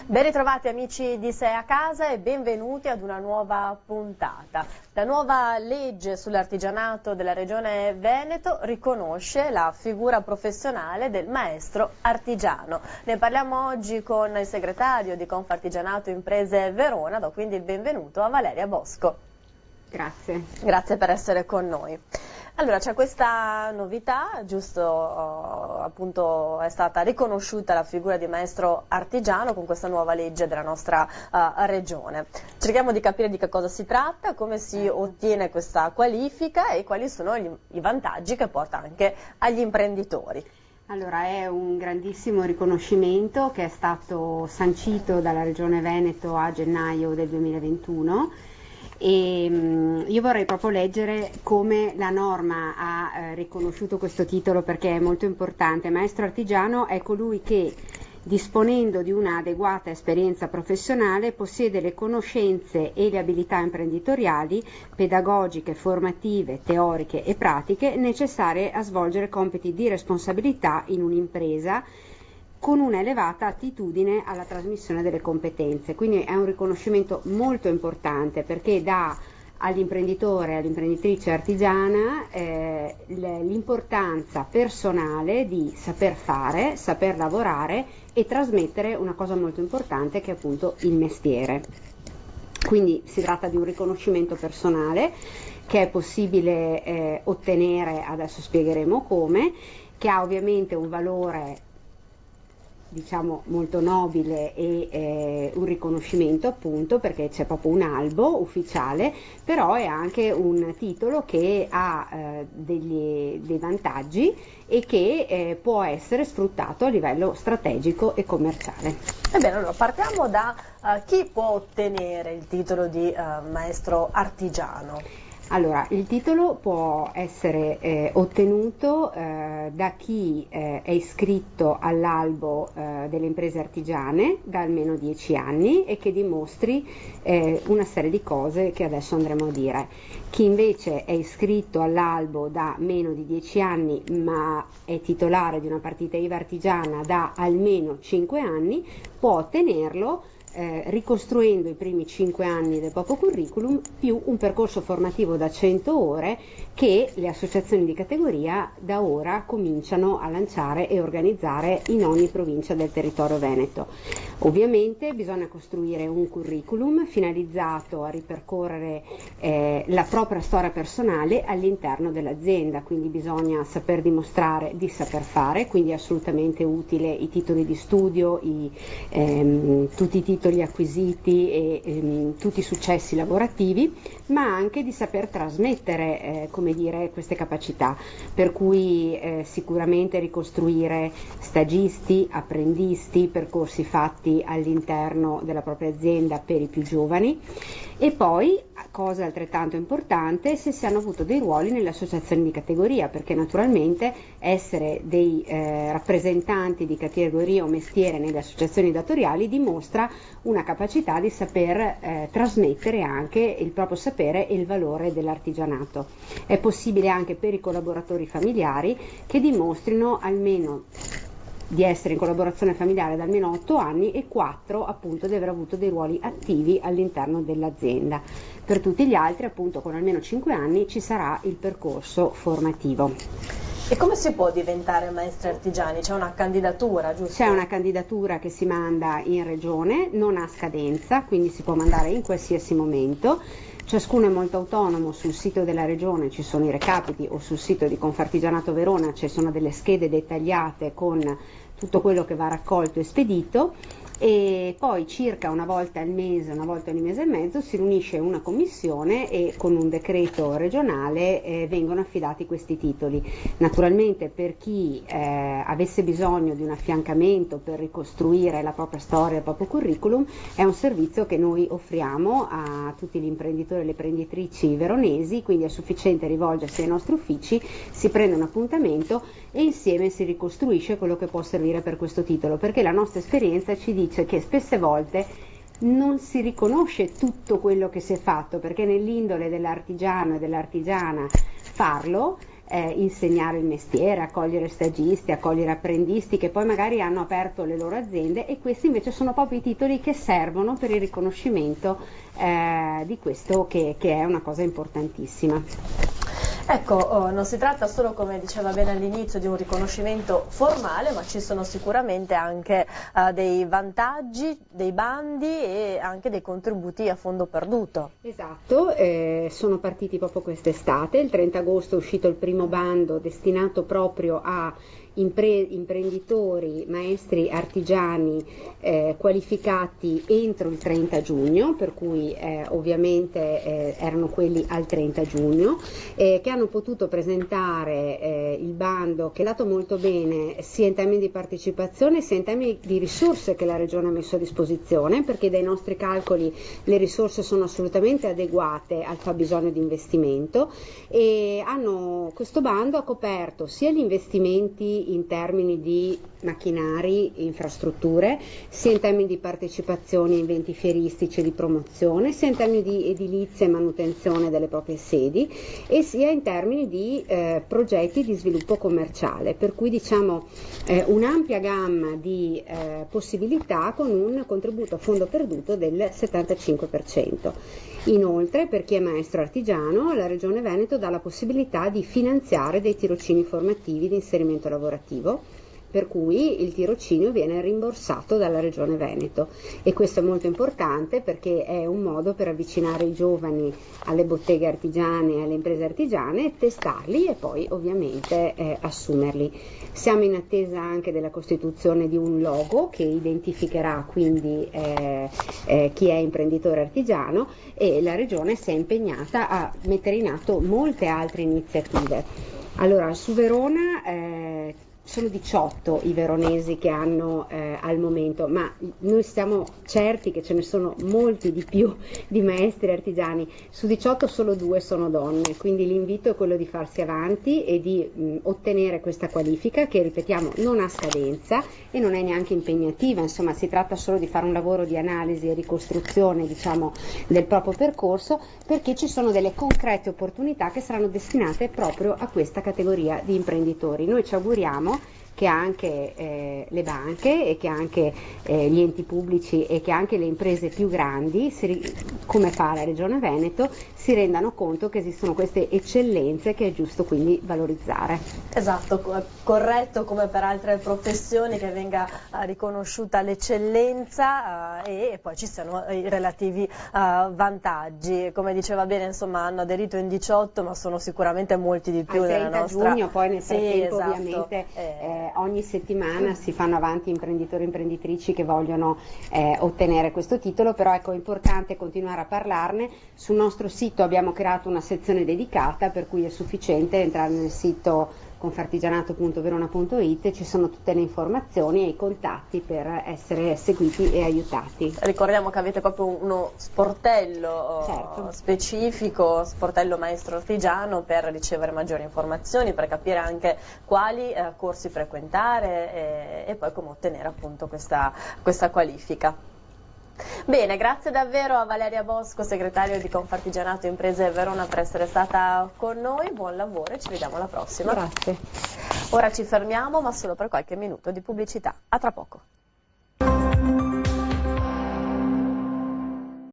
Ben ritrovati amici di Sei a Casa e benvenuti ad una nuova puntata. La nuova legge sull'artigianato della Regione Veneto riconosce la figura professionale del maestro artigiano. Ne parliamo oggi con il segretario di Confartigianato Imprese Verona, do quindi il benvenuto a Valeria Bosco. Grazie. Grazie per essere con noi. Allora, c'è questa novità, giusto, appunto è stata riconosciuta la figura di maestro artigiano con questa nuova legge della nostra regione. Cerchiamo di capire di che cosa si tratta, come si ottiene questa qualifica e quali sono i vantaggi che porta anche agli imprenditori. Allora, è un grandissimo riconoscimento che è stato sancito dalla Regione Veneto a gennaio del 2021. E io vorrei proprio leggere come la norma ha riconosciuto questo titolo, perché è molto importante. Maestro artigiano è colui che, disponendo di una adeguata esperienza professionale, possiede le conoscenze e le abilità imprenditoriali, pedagogiche, formative, teoriche e pratiche necessarie a svolgere compiti di responsabilità in un'impresa, con una elevata attitudine alla trasmissione delle competenze. Quindi è un riconoscimento molto importante, perché dà all'imprenditore, all'imprenditrice artigiana l'importanza personale di saper fare, saper lavorare e trasmettere una cosa molto importante, che è appunto il mestiere. Quindi si tratta di un riconoscimento personale che è possibile ottenere, adesso spiegheremo come, che ha ovviamente un valore, diciamo, molto nobile e un riconoscimento, appunto, perché c'è proprio un albo ufficiale, però è anche un titolo che ha dei vantaggi e che può essere sfruttato a livello strategico e commerciale. Ebbene, allora partiamo da chi può ottenere il titolo di maestro artigiano. Allora, il titolo può essere ottenuto da chi è iscritto all'albo delle imprese artigiane da almeno 10 anni e che dimostri una serie di cose che adesso andremo a dire. Chi invece è iscritto all'albo da meno di 10 anni ma è titolare di una partita IVA artigiana da almeno 5 anni può ottenerlo ricostruendo i primi 5 anni del proprio curriculum più un percorso formativo da 100 ore che le associazioni di categoria da ora cominciano a lanciare e organizzare in ogni provincia del territorio veneto. Ovviamente bisogna costruire un curriculum finalizzato a ripercorrere la propria storia personale all'interno dell'azienda, quindi bisogna saper dimostrare di saper fare, quindi è assolutamente utile i titoli di studio, tutti i titoli acquisiti e tutti i successi lavorativi, ma anche di saper trasmettere queste capacità, per cui sicuramente ricostruire stagisti, apprendisti, percorsi fatti all'interno della propria azienda per i più giovani, e poi, cosa altrettanto importante, se si hanno avuto dei ruoli nelle associazioni di categoria, perché naturalmente essere dei rappresentanti di categoria o mestiere nelle associazioni datoriali dimostra una capacità di saper trasmettere anche il proprio sapere e il valore dell'artigianato. È possibile anche per i collaboratori familiari che dimostrino almeno di essere in collaborazione familiare da almeno 8 anni e 4 appunto di aver avuto dei ruoli attivi all'interno dell'azienda. Per tutti gli altri, appunto, con almeno 5 anni ci sarà il percorso formativo. E come si può diventare maestri artigiani? C'è una candidatura, giusto? C'è una candidatura che si manda in regione, non ha scadenza, quindi si può mandare in qualsiasi momento. Ciascuno è molto autonomo, sul sito della regione ci sono i recapiti o sul sito di Confartigianato Verona ci sono delle schede dettagliate con tutto quello che va raccolto e spedito, e poi circa una volta al mese, una volta ogni mese e mezzo si riunisce una commissione e con un decreto regionale vengono affidati questi titoli. Naturalmente per chi avesse bisogno di un affiancamento per ricostruire la propria storia, il proprio curriculum, è un servizio che noi offriamo a tutti gli imprenditori e le imprenditrici veronesi, quindi è sufficiente rivolgersi ai nostri uffici, si prende un appuntamento e insieme si ricostruisce quello che può servire per questo titolo, perché la nostra esperienza ci dice che spesse volte non si riconosce tutto quello che si è fatto, perché nell'indole dell'artigiano e dell'artigiana farlo, insegnare il mestiere, accogliere stagisti, accogliere apprendisti che poi magari hanno aperto le loro aziende, e questi invece sono proprio i titoli che servono per il riconoscimento di questo che è una cosa importantissima. Ecco, non si tratta solo, come diceva bene all'inizio, di un riconoscimento formale, ma ci sono sicuramente anche dei vantaggi, dei bandi e anche dei contributi a fondo perduto. Esatto, sono partiti proprio quest'estate, il 30 agosto è uscito il primo bando destinato proprio a imprenditori, maestri, artigiani qualificati entro il 30 giugno, per cui ovviamente erano quelli al 30 giugno, che hanno potuto presentare il bando, che è andato molto bene sia in termini di partecipazione sia in termini di risorse che la Regione ha messo a disposizione, perché dai nostri calcoli le risorse sono assolutamente adeguate al fabbisogno di investimento, e questo bando ha coperto sia gli investimenti in termini di macchinari, infrastrutture, sia in termini di partecipazione a eventi fieristici e di promozione, sia in termini di edilizia e manutenzione delle proprie sedi, e sia in termini di progetti di sviluppo commerciale, per cui diciamo un'ampia gamma di possibilità con un contributo a fondo perduto del 75%. Inoltre, per chi è maestro artigiano, la Regione Veneto dà la possibilità di finanziare dei tirocini formativi di inserimento lavorativo, per cui il tirocinio viene rimborsato dalla Regione Veneto, e questo è molto importante perché è un modo per avvicinare i giovani alle botteghe artigiane e alle imprese artigiane, testarli e poi ovviamente assumerli. Siamo in attesa anche della costituzione di un logo che identificherà quindi chi è imprenditore artigiano, e la Regione si è impegnata a mettere in atto molte altre iniziative. Allora, su Verona sono 18 i veronesi che hanno al momento, ma noi siamo certi che ce ne sono molti di più di maestri artigiani. Su 18 solo 2 sono donne, quindi l'invito è quello di farsi avanti e di ottenere questa qualifica, che ripetiamo non ha scadenza e non è neanche impegnativa, insomma si tratta solo di fare un lavoro di analisi e ricostruzione, diciamo, del proprio percorso, perché ci sono delle concrete opportunità che saranno destinate proprio a questa categoria di imprenditori. Noi ci auguriamo che anche le banche e che anche gli enti pubblici e che anche le imprese più grandi, come fa la Regione Veneto, si rendano conto che esistono queste eccellenze che è giusto quindi valorizzare. Esatto, corretto come per altre professioni che venga riconosciuta l'eccellenza e poi ci siano i relativi vantaggi. Come diceva bene, insomma, hanno aderito in 18, ma sono sicuramente molti di più nella nostra... Al 30 giugno, poi nel frattempo esatto. Ovviamente ogni settimana si fanno avanti imprenditori e imprenditrici che vogliono ottenere questo titolo, però ecco, è importante continuare a parlarne. Sul nostro sito abbiamo creato una sezione dedicata, per cui è sufficiente entrare nel sito confartigianato.verona.it, ci sono tutte le informazioni e i contatti per essere seguiti e aiutati. Ricordiamo che avete proprio uno sportello certo. specifico, sportello maestro artigiano, per ricevere maggiori informazioni, per capire anche quali corsi frequentare e poi come ottenere appunto questa qualifica. Bene, grazie davvero a Valeria Bosco, segretario di Confartigianato Imprese Verona, per essere stata con noi. Buon lavoro e ci vediamo alla prossima. Grazie. Ora ci fermiamo, ma solo per qualche minuto di pubblicità. A tra poco.